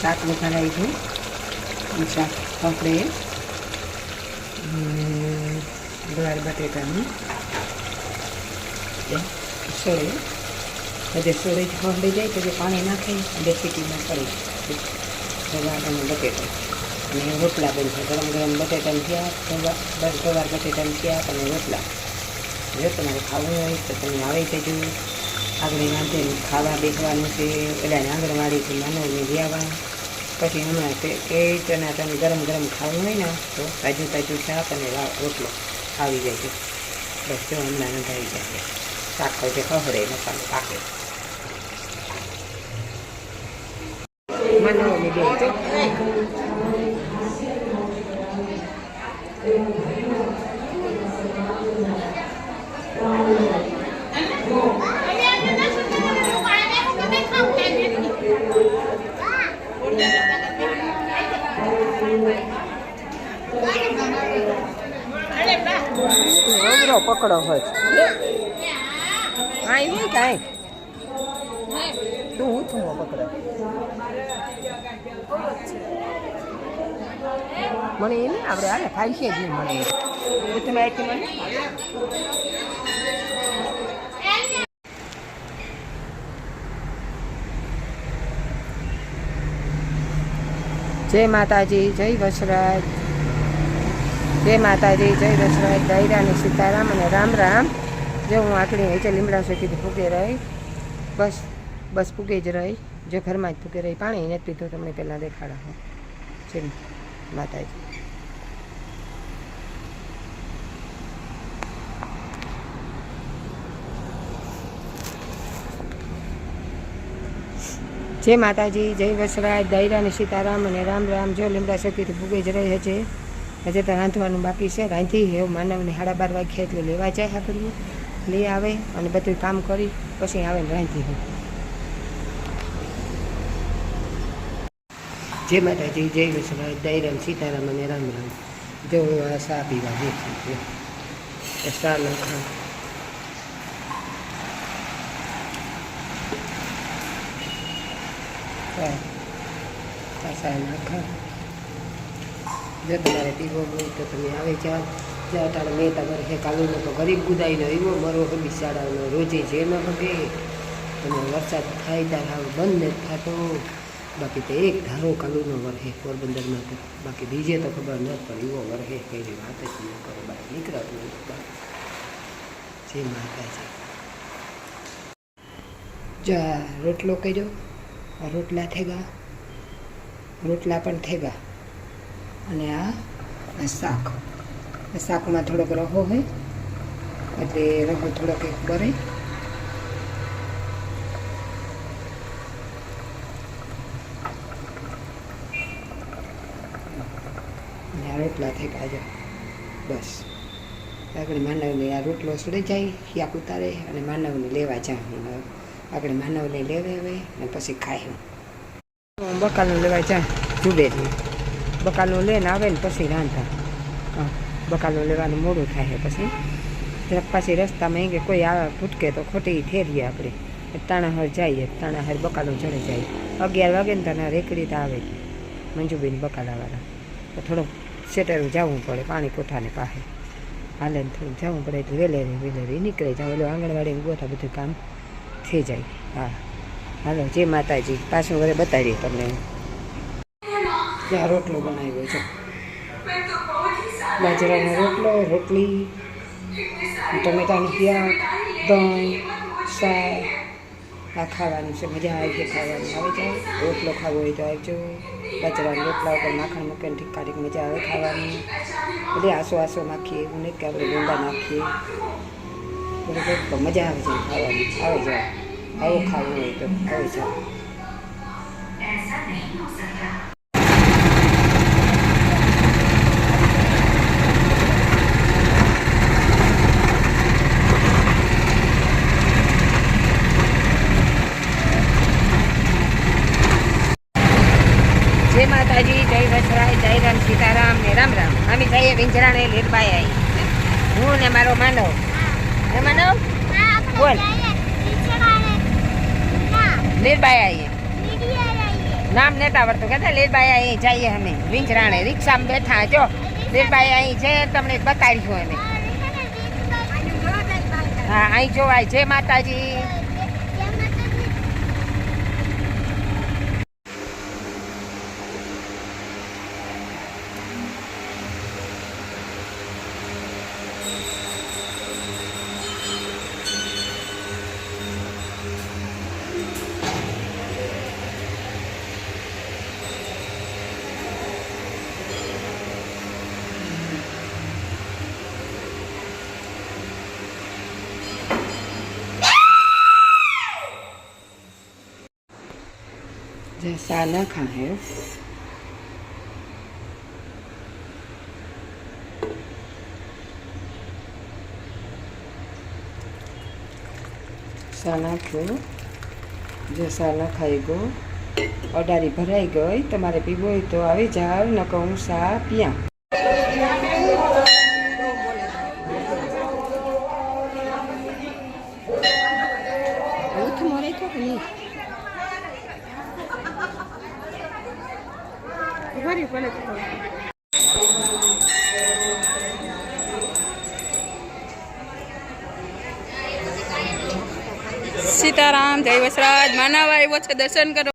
શાક વઘારાઈ ગયું. શાક આપણે ગવાર બટેટાનું સોળે બધે સોળે ખવડી જાય તો પાણી નાખી 2 સીટીમાં પડી ગવાર અને બટેટા અને રોટલા બનશે. ગરમ ગરમ બટેટાનું શાક, ગવાર બટેટાનું શાક અને રોટલા. જો તમારે ખાવું હોય તો તમે આવી જજો. આગળ રાંધીને ખાવા બેસવાનું છે. એટલે આંગણવાડીથી માનવને વ્યાવા પછી હમણાં કે ચણાટાને ગરમ ગરમ ખાવું હોય ને તો તાજું તાજું શાક અને રોટલો આવી જાય છે. બસ જો હમણાં નંધાઈ જાય. શાક પછી ખવડે મસાલો પાકે. માનવની બે તો પકડો હોય આ નહીં કાંઈ તું હું થું પકડો મને એ નહીં આપણે હાલે ખાઈ છે જ નહીં મને તમે આથી મને જય માતાજી, જય વસરાજ, જય માતાજી, જય વસરાજ, દૈરાની સીતારામ અને રામ રામ. જો હું આકડી નીચે લીમડા શેકીથી ફૂગે રહી. બસ ફૂગે જ રહી. જો ઘરમાં જ ફૂગે રહી. પાણી નથી પીધું. તમને પહેલાં દેખાડા જય માતાજી. જય માતાજી, જય વસરાજ, દૈરાની સીતારામ અને રામ રામ. જો લીમડા શેકીથી ફૂગે જ રહી છે. હજે તો રાંધવાનું બાકી છે. રાંધી એવું માનવને 12:30 વાગ્યા એટલે લેવા જાય. હાકડીએ લઈ આવે અને બધું કામ કરી પછી આવે ને રાંધી હોય. જય માતાજી, જય વસરાજ, દૈરામ સીતારામ અને રામ રામ. જો સા પીવા બેસી સા નાખા સા નાખા. જો તમારે પીવો હોય તો તમે આવે જાઓ. તારે મેં તમારે હે કાલુનો તો ગરીબ ગુદાઈનો એવો મરો હબી શાળાનો રોજે જે ન હગે અને વરસાદ થાય ત્યારે આવું બંધ નથી થતો. બાકી તો એક ધારો કાલુનો વરહે પોરબંદરમાં તો. બાકી બીજે તો ખબર ન પડે એવો વરહે કઈ વાત જ ન કરો. બહાર નીકળાતું નથી બહાર. જય માતાજી. જો રોટલો કર્યો. આ રોટલા થઈ ગયા. રોટલા પણ થઈ ગયા. અને આ શાક. શાકમાં થોડોક રહો હોય એટલે રહો થોડોક એક બરે. અને આ રોટલા થઈ ગયા. જો બસ આગળ માનવને આ રોટલો સડી જાય. શાક ઉતારે અને માનવને લેવા જાય. આગળ માનવને લેવે હવે અને પછી ખાય. હું બકાલું લેવા જાય જુબેરને. બકાલું લઈને આવે ને પછી રાંધતા. બકાલું લેવાનું મોડું થાય પછી જરાક પાછી રસ્તામાં કે કોઈ આવે ભૂટકે તો ખોટી ફેરીએ આપણે. તાણાહર જઈએ. તાણાહર બકાલું ચડી જાય. 11 વાગે ને તને રેકડી આવે મંજુબેન બકાલાવાળા. તો થોડુંક સેટરું જવું પડે પાણી કોઠાને પાસે. હાલે ને થોડુંક જવું પડે એટલે વેલેરી નીકળે જાવ. એટલે આંગણવાડીને ગોઠા બધું કામ થઈ જાય. હા હાલો જય માતાજી. પાછું વરે બતાવીએ તમને. ત્યાં રોટલો બનાવ્યો છે. બાજરાનો રોટલો, રોટલી, ટમેટાનું શાક, દહીં, શાક. આ ખાવાનું છે. મજા આવે છે ખાવાની. આવી જાય. રોટલો ખાવો હોય તો આવજો. બાજરાના રોટલા ઉપર માખણ મૂકીને ઠીક મજા આવે ખાવાની. બધી આસો નાખીએ. એવું નહીં કે આપણે ડુંગા નાખીએ. બરાબર તો મજા આવે છે ખાવાની. આવે જાઓ. આવું ખાવું હોય તો આવે જાઓ. જય માતાજી, જય વસરાય, જય રામ સીતારામ ને રામ રામ. અમે જઈએ વિંજરાણે લીરબાઈ આવી. હું ને મારો માનવ. હે માનવ બોલ. લીરબાઈ આવીએ. નામ નથી આવડતું કહેતા લીલબાઈ અહીં જઈએ અમે વિંજરાણે રિક્ષામાં બેઠા જો લીલબાઈ અહીં છે તમને બતાડીશું અમે હા અહીં જોવાય જય માતાજી जैसा न खाए साना क्यों जैसा न खाई गो अडारी भराई गई तमारे पीवो હોય તો આવી જાવ ન કહું સા પિયા સીતારામ જય વસરાજ માનવ આવ્યો છે દર્શન કરો